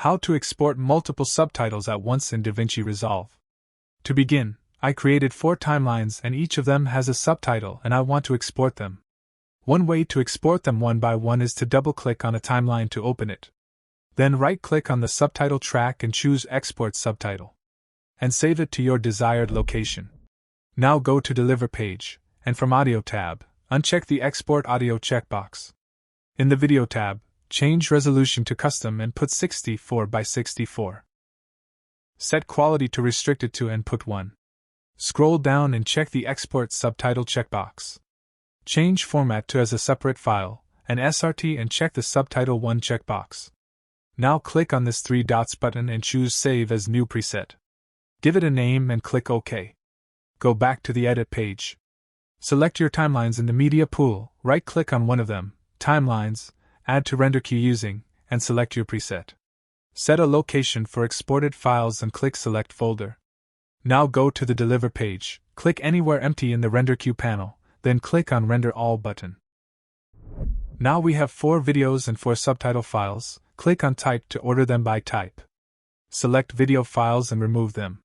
How to export multiple subtitles at once in DaVinci Resolve. To begin, I created 4 timelines and each of them has a subtitle and I want to export them. One way to export them one by one is to double-click on a timeline to open it. Then right-click on the subtitle track and choose Export Subtitle. And save it to your desired location. Now go to Deliver page, and from Audio tab, uncheck the Export Audio checkbox. In the Video tab, change resolution to custom and put 64 by 64. Set quality to restricted to and put 1. Scroll down and check the Export Subtitle checkbox. Change format to as a separate file, and SRT and check the Subtitle 1 checkbox. Now click on this 3 dots button and choose Save as New Preset. Give it a name and click OK. Go back to the Edit page. Select your timelines in the Media pool, right-click on one of them, Timelines, Add to Render Queue using, and select your preset. Set a location for exported files and click Select Folder. Now go to the Deliver page, click anywhere empty in the Render Queue panel, then click on Render All button. Now we have 4 videos and 4 subtitle files, click on Type to order them by type. Select video files and remove them.